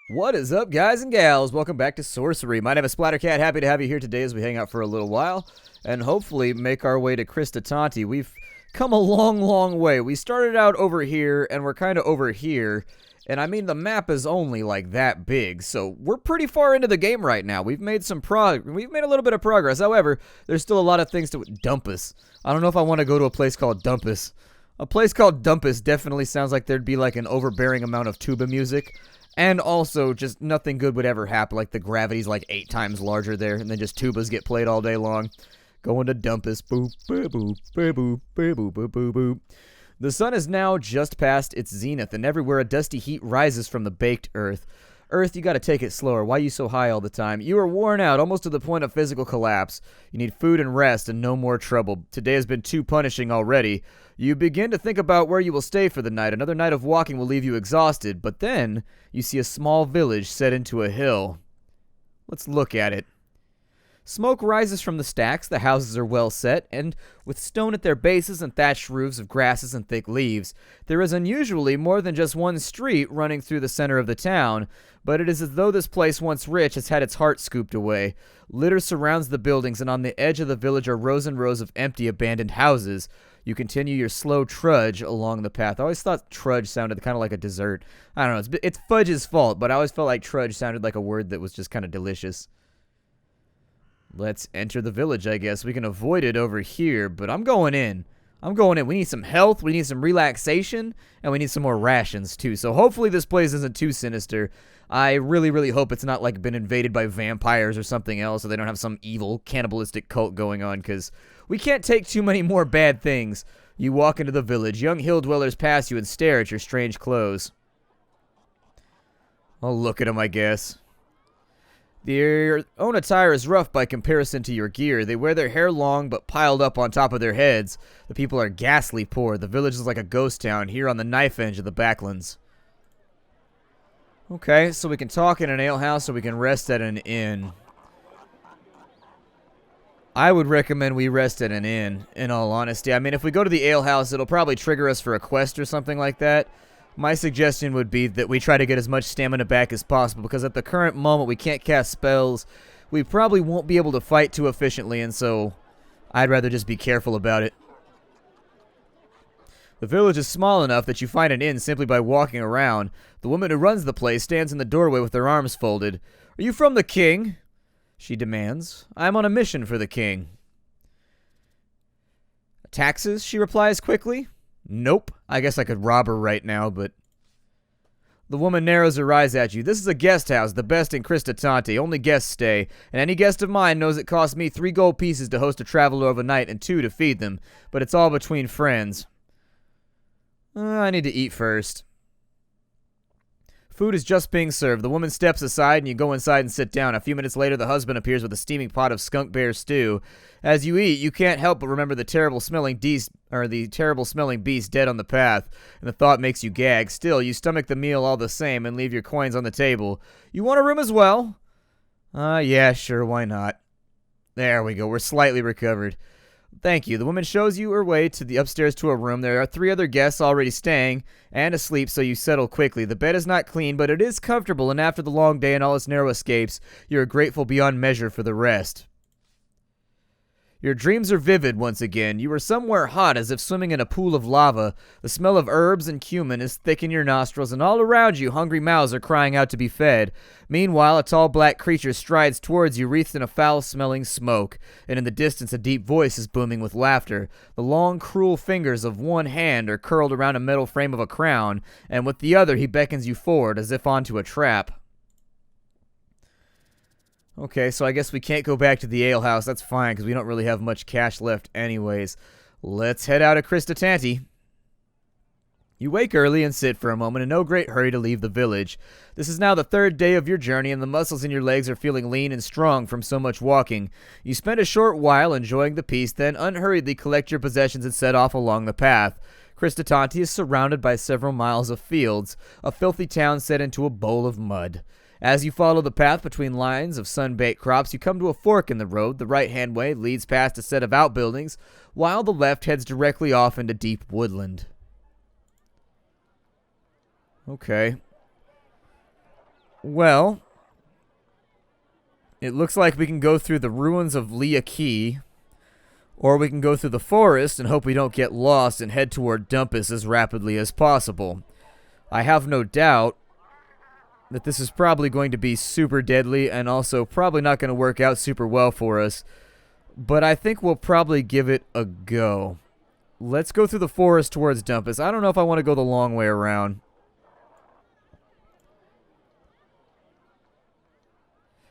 What is up, guys and gals? Welcome back to Sorcery. My name is Splattercat. Happy to have you here today as we hang out for a little while and hopefully make our way to Tanti. We've come a long, long way. We started out over here and we're kind of over here. And I mean, the map is only like that big, so we're pretty far into the game right now. We've made we've made a little bit of progress. However, there's still a lot of things to Dumpus. I don't know if I want to go to a place called Dumpus. A place called Dumpus definitely sounds like there'd be like an overbearing amount of tuba music. And also, just nothing good would ever happen. Like, the gravity's like 8 times larger there, and then just tubas get played all day long. Going to Dumpus. Boop, boop, boop, boop, boop, boop, boop, boop, boop. The sun is now just past its zenith, and everywhere a dusty heat rises from the baked earth. Earth, you gotta take it slower. Why are you so high all the time? You are worn out, almost to the point of physical collapse. You need food and rest and no more trouble. Today has been too punishing already. You begin to think about where you will stay for the night. Another night of walking will leave you exhausted, but then you see a small village set into a hill. Let's look at it. Smoke rises from the stacks, the houses are well set, and with stone at their bases and thatched roofs of grasses and thick leaves. There is unusually more than just one street running through the center of the town, but it is as though this place, once rich, has had its heart scooped away. Litter surrounds the buildings, and on the edge of the village are rows and rows of empty, abandoned houses. You continue your slow trudge along the path. I always thought trudge sounded kind of like a dessert. I don't know, it's Fudge's fault, but I always felt like trudge sounded like a word that was just kind of delicious. Let's enter the village, I guess. We can avoid it over here, but I'm going in. We need some health, we need some relaxation, and we need some more rations, too. So hopefully this place isn't too sinister. I really, really hope it's not, like, been invaded by vampires or something else, or they don't have some evil, cannibalistic cult going on, because we can't take too many more bad things. You walk into the village. Young hill dwellers pass you and stare at your strange clothes. I'll look at them, I guess. Their own attire is rough by comparison to your gear. They wear their hair long but piled up on top of their heads. The people are ghastly poor. The village is like a ghost town here on the knife edge of the backlands. Okay, so we can talk in an alehouse or we can rest at an inn. I would recommend we rest at an inn, in all honesty. I mean, if we go to the alehouse, it'll probably trigger us for a quest or something like that. My suggestion would be that we try to get as much stamina back as possible, because at the current moment we can't cast spells. We probably won't be able to fight too efficiently, and so I'd rather just be careful about it. The village is small enough that you find an inn simply by walking around. The woman who runs the place stands in the doorway with her arms folded. "Are you from the king?" she demands. "I am on a mission for the king." "Taxes?" she replies quickly. "Nope. I guess I could rob her right now, but..." The woman narrows her eyes at you. "This is a guest house, the best in Tanti. Only guests stay, and any guest of mine knows it costs me 3 gold pieces to host a traveler overnight and 2 to feed them, but it's all between friends." I need to eat first. Food is just being served. The woman steps aside and you go inside and sit down. A few minutes later, the husband appears with a steaming pot of skunk bear stew. As you eat, you can't help but remember the terrible smelling beast dead on the path, and the thought makes you gag. Still, you stomach the meal all the same and leave your coins on the table. "You want a room as well?" Yeah, sure, why not? There we go, we're slightly recovered. "Thank you." The woman shows you her way to the upstairs to a room. There are 3 other guests already staying and asleep, so you settle quickly. The bed is not clean, but it is comfortable, and after the long day and all its narrow escapes, you are grateful beyond measure for the rest. Your dreams are vivid once again. You are somewhere hot, as if swimming in a pool of lava. The smell of herbs and cumin is thick in your nostrils, and all around you, hungry mouths are crying out to be fed. Meanwhile, a tall black creature strides towards you, wreathed in a foul-smelling smoke, and in the distance a deep voice is booming with laughter. The long, cruel fingers of one hand are curled around a metal frame of a crown, and with the other he beckons you forward, as if onto a trap. Okay, so I guess we can't go back to the alehouse. That's fine, because we don't really have much cash left anyways. Let's head out of Tanti. You wake early and sit for a moment, in no great hurry to leave the village. This is now the 3rd day of your journey, and the muscles in your legs are feeling lean and strong from so much walking. You spend a short while enjoying the peace, then unhurriedly collect your possessions and set off along the path. Tanti is surrounded by several miles of fields, a filthy town set into a bowl of mud. As you follow the path between lines of sun-baked crops, you come to a fork in the road. The right-hand way leads past a set of outbuildings, while the left heads directly off into deep woodland. Okay. Well, it looks like we can go through the ruins of Leah Key, or we can go through the forest and hope we don't get lost and head toward Dumpus as rapidly as possible. I have no doubt that this is probably going to be super deadly and also probably not going to work out super well for us, but I think we'll probably give it a go. Let's go through the forest towards Dumpus. I don't know if I want to go the long way around.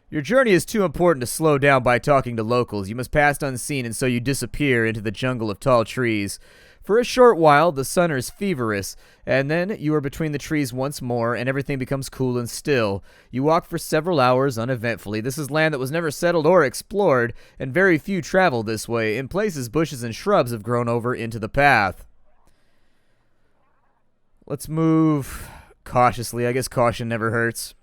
Your journey is too important to slow down by talking to locals. You must pass unseen, and so you disappear into the jungle of tall trees. For a short while, the sun is feverish, and then you are between the trees once more, and everything becomes cool and still. You walk for several hours uneventfully. This is land that was never settled or explored, and very few travel this way. In places, bushes and shrubs have grown over into the path. Let's move cautiously. I guess caution never hurts.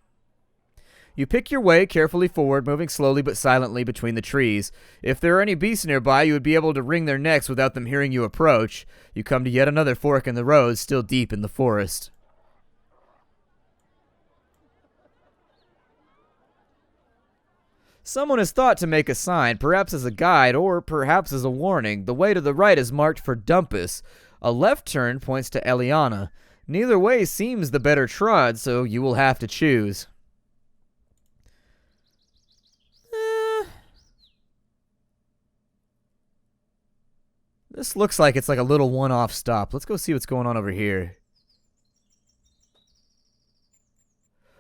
You pick your way carefully forward, moving slowly but silently between the trees. If there are any beasts nearby, you would be able to wring their necks without them hearing you approach. You come to yet another fork in the road, still deep in the forest. Someone has thought to make a sign, perhaps as a guide or perhaps as a warning. The way to the right is marked for Dumpus. A left turn points to Eliana. Neither way seems the better trod, so you will have to choose. This looks like it's like a little one-off stop. Let's go see what's going on over here.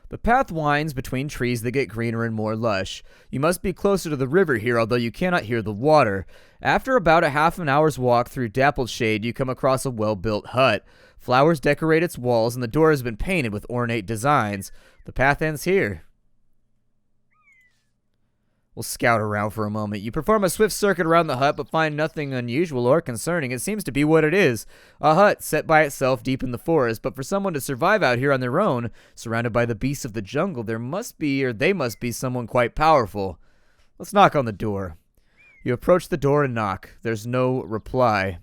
The path winds between trees that get greener and more lush. You must be closer to the river here, although you cannot hear the water. After about a half an hour's walk through dappled shade, you come across a well-built hut. Flowers decorate its walls, and the door has been painted with ornate designs. The path ends here. We'll scout around for a moment. You perform a swift circuit around the hut, but find nothing unusual or concerning. It seems to be what it is. A hut set by itself deep in the forest, but for someone to survive out here on their own, surrounded by the beasts of the jungle, there must be, or they must be, someone quite powerful. Let's knock on the door. You approach the door and knock. There's no reply.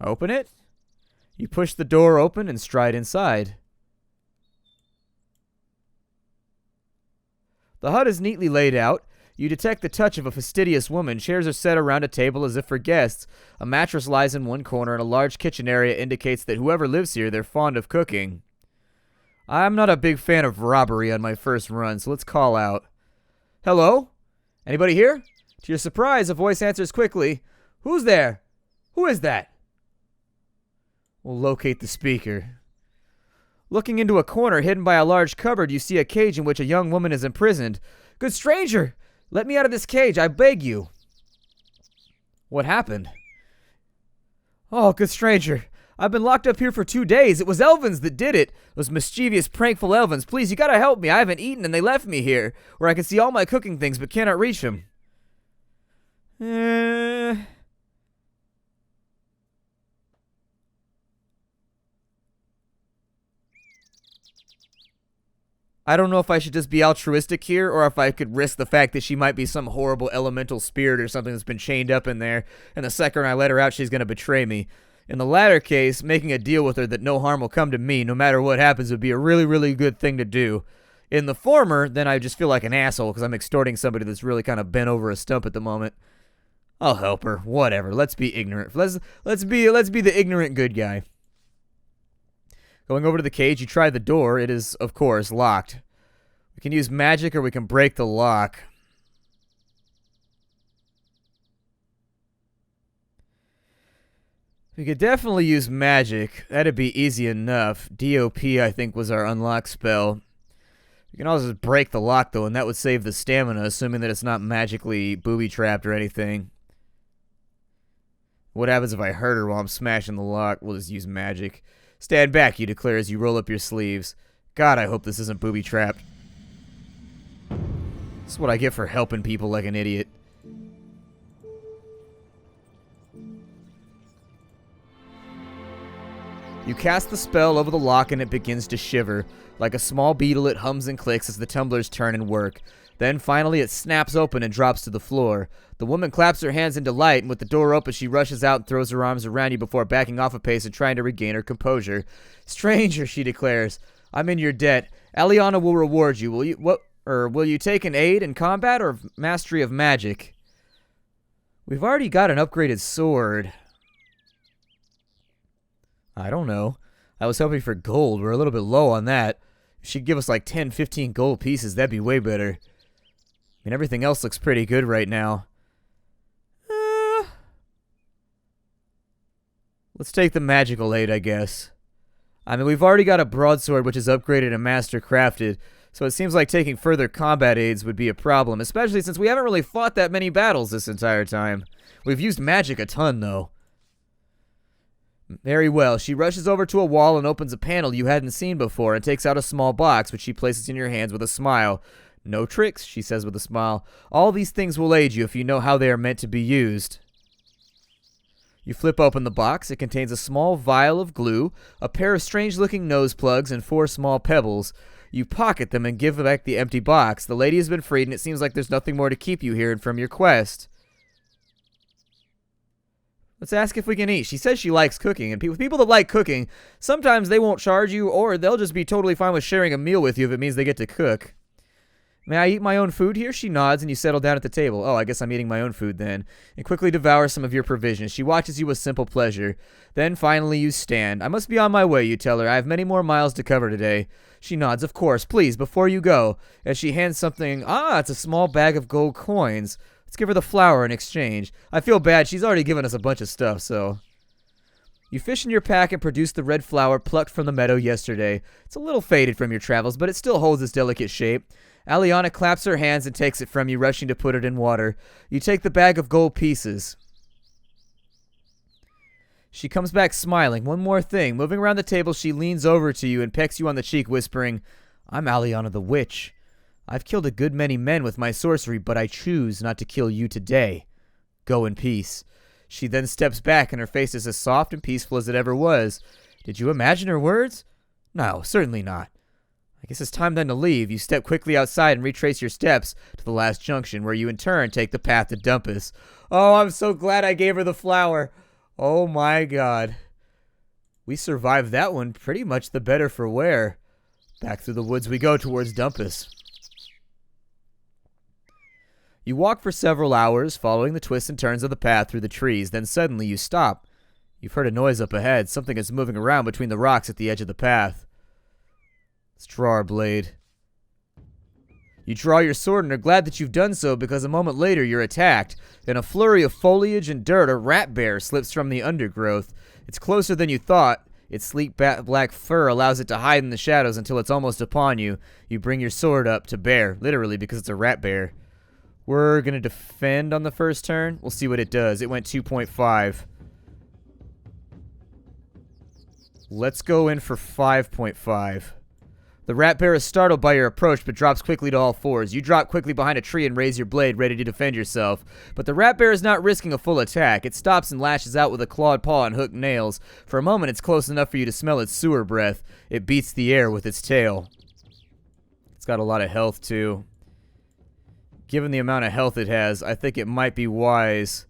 Open it? You push the door open and stride inside. The hut is neatly laid out. You detect the touch of a fastidious woman. Chairs are set around a table as if for guests. A mattress lies in one corner, and a large kitchen area indicates that whoever lives here, they're fond of cooking. I'm not a big fan of robbery on my first run, so let's call out. Hello? Anybody here? To your surprise, a voice answers quickly. Who's there? Who is that? We'll locate the speaker. Looking into a corner hidden by a large cupboard, you see a cage in which a young woman is imprisoned. Good stranger, let me out of this cage, I beg you. What happened? Oh, good stranger, I've been locked up here for 2 days. It was Elvins that did it. Those mischievous, prankful Elvins. Please, you gotta help me. I haven't eaten and they left me here, where I can see all my cooking things but cannot reach them. I don't know if I should just be altruistic here or if I could risk the fact that she might be some horrible elemental spirit or something that's been chained up in there, and the second I let her out, she's going to betray me. In the latter case, making a deal with her that no harm will come to me no matter what happens would be a really, really good thing to do. In the former, then I just feel like an asshole because I'm extorting somebody that's really kind of bent over a stump at the moment. I'll help her. Whatever. Let's be ignorant. Let's be the ignorant good guy. Going over to the cage, you try the door. It is, of course, locked. We can use magic or we can break the lock. We could definitely use magic. That'd be easy enough. DOP, I think, was our unlock spell. We can also just break the lock, though, and that would save the stamina, assuming that it's not magically booby-trapped or anything. What happens if I hurt her while I'm smashing the lock? We'll just use magic. Stand back, you declare as you roll up your sleeves. God, I hope this isn't booby-trapped. This is what I get for helping people like an idiot. You cast the spell over the lock and it begins to shiver. Like a small beetle, it hums and clicks as the tumblers turn and work. Then finally it snaps open and drops to the floor. The woman claps her hands in delight, and with the door open she rushes out and throws her arms around you before backing off a pace and trying to regain her composure. Stranger, she declares, I'm in your debt. Aliana will reward you. Will you take an aid in combat or mastery of magic? We've already got an upgraded sword. I don't know. I was hoping for gold. We're a little bit low on that. If she'd give us like 10, 15 gold pieces, that'd be way better. I mean, everything else looks pretty good right now. Let's take the magical aid, I guess. I mean, we've already got a broadsword, which is upgraded and master crafted, so it seems like taking further combat aids would be a problem, especially since we haven't really fought that many battles this entire time. We've used magic a ton, though. Very well. She rushes over to a wall and opens a panel you hadn't seen before and takes out a small box, which she places in your hands with a smile. No tricks, she says with a smile. All these things will aid you if you know how they are meant to be used. You flip open the box. It contains a small vial of glue, a pair of strange-looking nose plugs, and 4 small pebbles. You pocket them and give back the empty box. The lady has been freed, and it seems like there's nothing more to keep you here and from your quest. Let's ask if we can eat. She says she likes cooking, and with people that like cooking, sometimes they won't charge you, or they'll just be totally fine with sharing a meal with you if it means they get to cook. May I eat my own food here? She nods, and you settle down at the table. Oh, I guess I'm eating my own food then. And quickly devour some of your provisions. She watches you with simple pleasure. Then, finally, you stand. I must be on my way, you tell her. I have many more miles to cover today. She nods. Of course. Please, before you go. As she hands something. Ah, it's a small bag of gold coins. Let's give her the flower in exchange. I feel bad. She's already given us a bunch of stuff, so... You fish in your pack and produce the red flower plucked from the meadow yesterday. It's a little faded from your travels, but it still holds its delicate shape. Aliana claps her hands and takes it from you, rushing to put it in water. You take the bag of gold pieces. She comes back smiling. One more thing. Moving around the table, she leans over to you and pecks you on the cheek, whispering, I'm Aliana the Witch. I've killed a good many men with my sorcery, but I choose not to kill you today. Go in peace. She then steps back, and her face is as soft and peaceful as it ever was. Did you imagine her words? No, certainly not. I guess it's time then to leave. You step quickly outside and retrace your steps to the last junction, where you in turn take the path to Dumpus. Oh, I'm so glad I gave her the flower. Oh my god. We survived that one pretty much the better for wear. Back through the woods we go towards Dumpus. You walk for several hours, following the twists and turns of the path through the trees. Then suddenly you stop. You've heard a noise up ahead. Something is moving around between the rocks at the edge of the path. Let's draw our blade. You draw your sword and are glad that you've done so, because a moment later you're attacked. In a flurry of foliage and dirt, a rat bear slips from the undergrowth. It's closer than you thought. Its sleek black fur allows it to hide in the shadows until it's almost upon you. You bring your sword up to bear, literally because it's a rat bear. We're going to defend on the first turn. We'll see what it does. It went 2.5. Let's go in for 5.5. The rat bear is startled by your approach, but drops quickly to all fours. You drop quickly behind a tree and raise your blade, ready to defend yourself. But the rat bear is not risking a full attack. It stops and lashes out with a clawed paw and hooked nails. For a moment, it's close enough for you to smell its sewer breath. It beats the air with its tail. It's got a lot of health, too. Given the amount of health it has, I think it might be wise.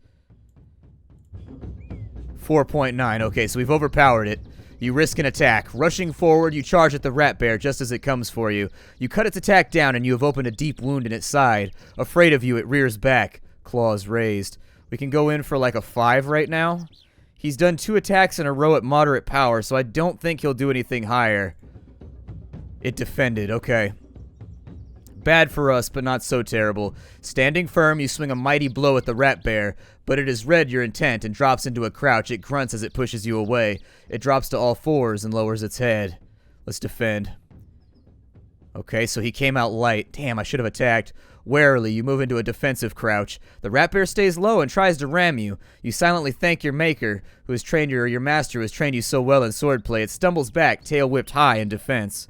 4.9. Okay, so we've overpowered it. You risk an attack. Rushing forward, you charge at the rat bear just as it comes for you. You cut its attack down, and you have opened a deep wound in its side. Afraid of you, it rears back, claws raised. We can go in for like a 5 right now. He's done 2 attacks in a row at moderate power, so I don't think he'll do anything higher. It defended. Okay. Bad for us, but not so terrible. Standing firm, you swing a mighty blow at the rat bear, but it has read your intent and drops into a crouch. It grunts as it pushes you away. It drops to all fours and lowers its head. Let's defend. Okay, so he came out light. Damn, I should have attacked. Warily, you move into a defensive crouch. The rat bear stays low and tries to ram you. You silently thank your maker, who has trained you, or your master who has trained you so well in swordplay. It stumbles back, tail whipped high in defense.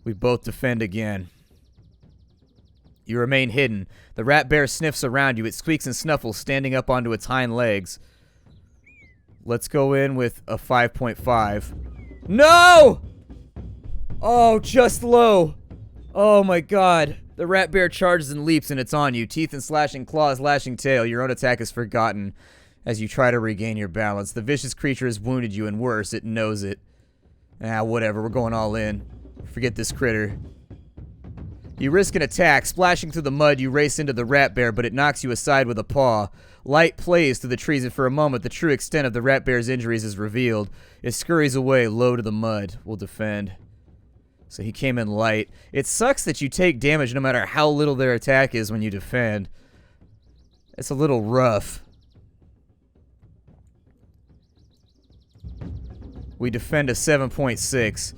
We both defend again. You remain hidden. The rat bear sniffs around you. It squeaks and snuffles, standing up onto its hind legs. Let's go in with a 5.5. No! Oh, just low. Oh my god. The rat bear charges and leaps, and it's on you. Teeth and slashing claws, lashing tail. Your own attack is forgotten as you try to regain your balance. The vicious creature has wounded you, and worse, it knows it. Ah, whatever, we're going all in. Forget this critter. You risk an attack. Splashing through the mud, you race into the rat bear, but it knocks you aside with a paw. Light plays through the trees, and for a moment, the true extent of the rat bear's injuries is revealed. It scurries away, low to the mud. We'll defend. So he came in light. It sucks that you take damage no matter how little their attack is when you defend. It's a little rough. We defend a 7.6.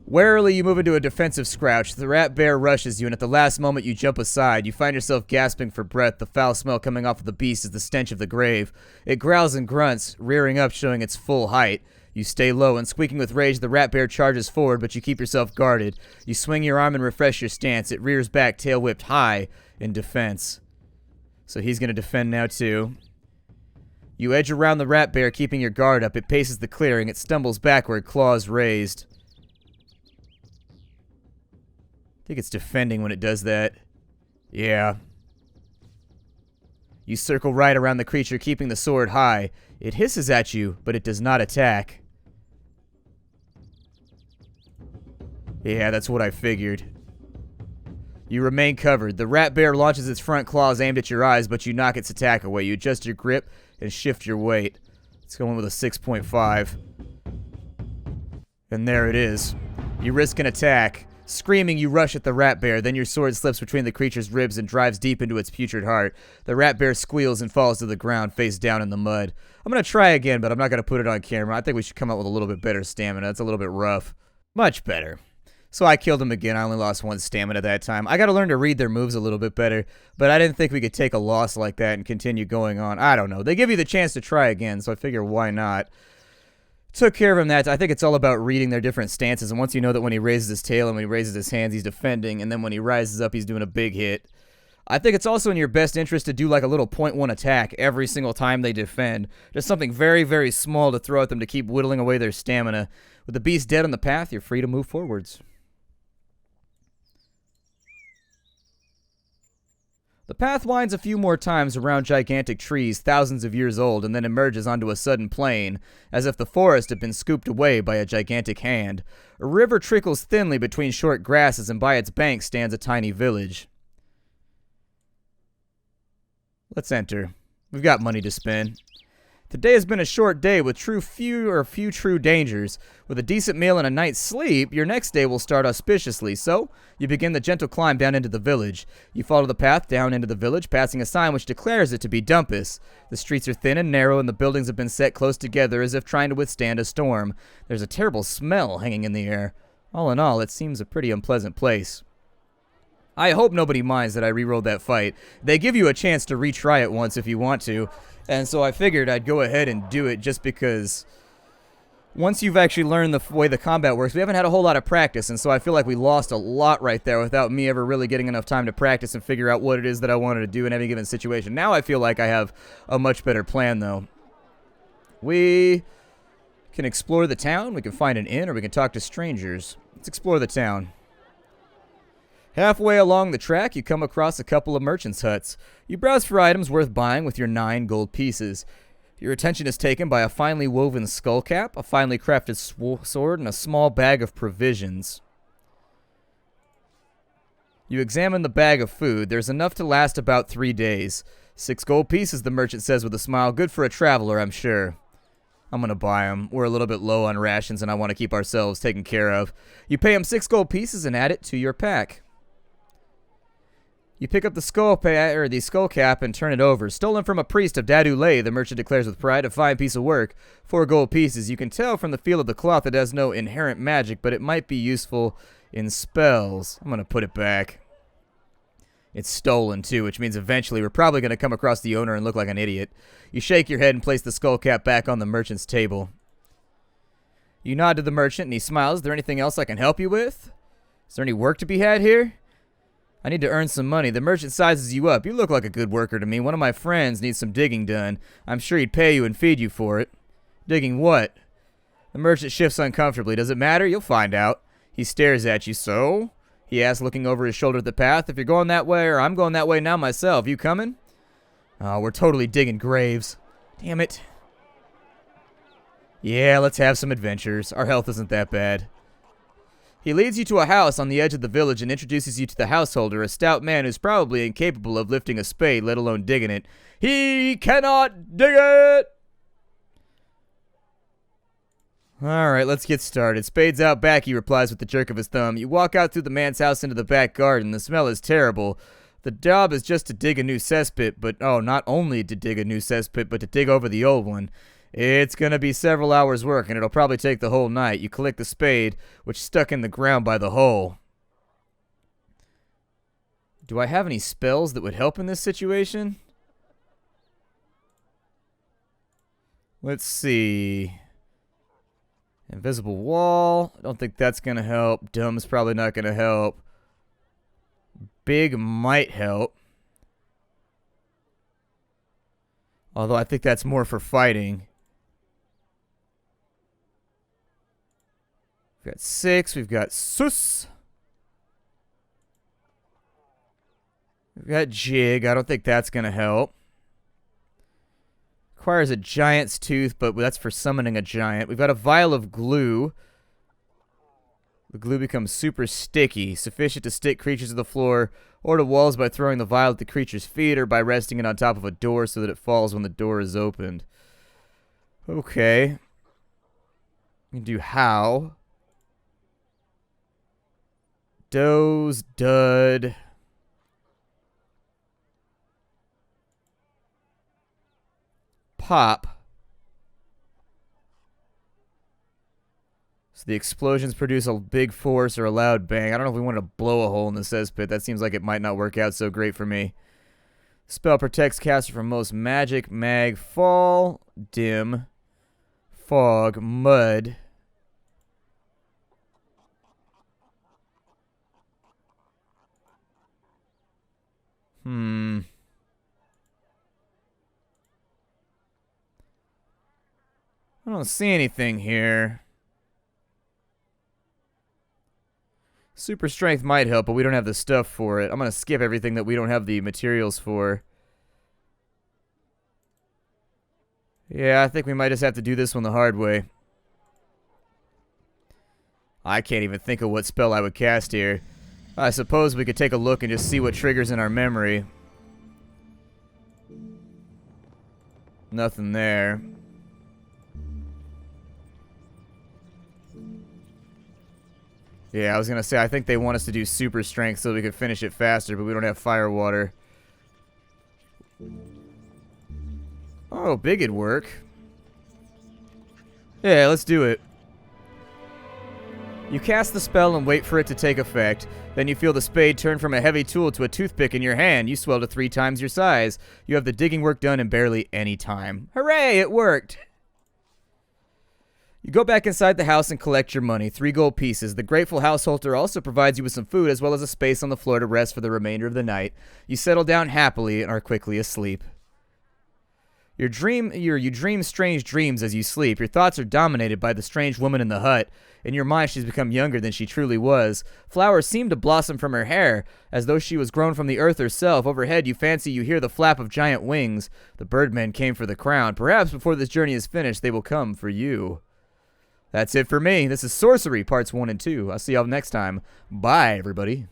Warily, you move into a defensive scrouch. The rat bear rushes you, and at the last moment you jump aside. You find yourself gasping for breath. The foul smell coming off of the beast is the stench of the grave. It growls and grunts, rearing up, showing its full height. You stay low, and squeaking with rage, the rat bear charges forward, but you keep yourself guarded. You swing your arm and refresh your stance. It rears back, tail whipped high in defense. So he's going to defend now, too. You edge around the rat bear, keeping your guard up. It paces the clearing. It stumbles backward, claws raised. I think it's defending when it does that. Yeah. You circle right around the creature, keeping the sword high. It hisses at you, but it does not attack. Yeah, that's what I figured. You remain covered. The rat bear launches its front claws aimed at your eyes, but you knock its attack away. You adjust your grip and shift your weight. It's going with a 6.5. And there it is. You risk an attack. Screaming, you rush at the rat bear. Then your sword slips between the creature's ribs and drives deep into its putrid heart. The rat bear squeals and falls to the ground, face down in the mud. I'm going to try again, but I'm not going to put it on camera. I think we should come up with a little bit better stamina. It's a little bit rough. Much better. So I killed him again. I only lost 1 stamina that time. I got to learn to read their moves a little bit better, but I didn't think we could take a loss like that and continue going on. I don't know. They give you the chance to try again, so I figure why not. Took care of him that. I think it's all about reading their different stances, and once you know that when he raises his tail and when he raises his hands, he's defending, and then when he rises up, he's doing a big hit. I think it's also in your best interest to do like a little .1 attack every single time they defend. Just something very, very small to throw at them to keep whittling away their stamina. With the beast dead on the path, you're free to move forwards. The path winds a few more times around gigantic trees thousands of years old and then emerges onto a sudden plain, as if the forest had been scooped away by a gigantic hand. A river trickles thinly between short grasses, and by its bank stands a tiny village. Let's enter. We've got money to spend. Today has been a short day with few true dangers. With a decent meal and a night's sleep, your next day will start auspiciously. So, you begin the gentle climb down into the village. You follow the path down into the village, passing a sign which declares it to be Dumpus. The streets are thin and narrow, and the buildings have been set close together as if trying to withstand a storm. There's a terrible smell hanging in the air. All in all, it seems a pretty unpleasant place. I hope nobody minds that I rerolled that fight. They give you a chance to retry it once if you want to. And so I figured I'd go ahead and do it just because once you've actually learned the way the combat works, we haven't had a whole lot of practice, and so I feel like we lost a lot right there without me ever really getting enough time to practice and figure out what it is that I wanted to do in any given situation. Now I feel like I have a much better plan, though. We can explore the town, we can find an inn, or we can talk to strangers. Let's explore the town. Halfway along the track, you come across a couple of merchants' huts. You browse for items worth buying with your 9 gold pieces. Your attention is taken by a finely woven skull cap, a finely crafted sword, and a small bag of provisions. You examine the bag of food. There's enough to last about 3 days. 6 gold pieces, the merchant says with a smile. Good for a traveler, I'm sure. I'm going to buy them. We're a little bit low on rations, and I want to keep ourselves taken care of. You pay him 6 gold pieces and add it to your pack. You pick up the skull cap and turn it over. Stolen from a priest of Dadulay, the merchant declares with pride. A fine piece of work. 4 gold pieces. You can tell from the feel of the cloth it has no inherent magic, but it might be useful in spells. I'm going to put it back. It's stolen, too, which means eventually we're probably going to come across the owner and look like an idiot. You shake your head and place the skull cap back on the merchant's table. You nod to the merchant, and he smiles. Is there anything else I can help you with? Is there any work to be had here? I need to earn some money. The merchant sizes you up. You look like a good worker to me. One of my friends needs some digging done. I'm sure he'd pay you and feed you for it. Digging what? The merchant shifts uncomfortably. Does it matter? You'll find out. He stares at you. So? He asks, looking over his shoulder at the path. If you're going that way, or I'm going that way now myself, you coming? Oh, we're totally digging graves. Damn it. Yeah, let's have some adventures. Our health isn't that bad. He leads you to a house on the edge of the village and introduces you to the householder, a stout man who's probably incapable of lifting a spade, let alone digging it. He cannot dig it! Alright, let's get started. Spade's out back, he replies with the jerk of his thumb. You walk out through the man's house into the back garden. The smell is terrible. The job is just to dig a new cesspit, but not only to dig a new cesspit, but to dig over the old one. It's gonna be several hours work, and it'll probably take the whole night. You collect the spade, which stuck in the ground by the hole. Do I have any spells that would help in this situation? Let's see. Invisible wall. I don't think that's gonna help. Dumb's probably not gonna help. Big might help. Although I think that's more for fighting. We've got 6. We've got sus. We've got jig. I don't think that's going to help. Requires a giant's tooth, but that's for summoning a giant. We've got a vial of glue. The glue becomes super sticky, sufficient to stick creatures to the floor or to walls by throwing the vial at the creature's feet or by resting it on top of a door so that it falls when the door is opened. Okay. We can do how. Doze, dud. Pop. So the explosions produce a big force or a loud bang. I don't know if we want to blow a hole in the cesspit. That seems like it might not work out so great for me. Spell protects caster from most magic, mag, fall, dim, fog, mud. I don't see anything here. Super strength might help, but we don't have the stuff for it. I'm going to skip everything that we don't have the materials for. Yeah, I think we might just have to do this one the hard way. I can't even think of what spell I would cast here. I suppose we could take a look and just see what triggers in our memory. Nothing there. Yeah, I was going to say, I think they want us to do super strength so we could finish it faster, but we don't have fire water. Oh, big'd work. Yeah, let's do it. You cast the spell and wait for it to take effect. Then you feel the spade turn from a heavy tool to a toothpick in your hand. You swell to 3 times your size. You have the digging work done in barely any time. Hooray, it worked! You go back inside the house and collect your money, 3 gold pieces. The grateful householder also provides you with some food as well as a space on the floor to rest for the remainder of the night. You settle down happily and are quickly asleep. You dream strange dreams as you sleep. Your thoughts are dominated by the strange woman in the hut. In your mind, she's become younger than she truly was. Flowers seem to blossom from her hair, as though she was grown from the earth herself. Overhead, you fancy you hear the flap of giant wings. The birdmen came for the crown. Perhaps before this journey is finished, they will come for you. That's it for me. This is Sorcery, parts 1 and 2. I'll see y'all next time. Bye, everybody.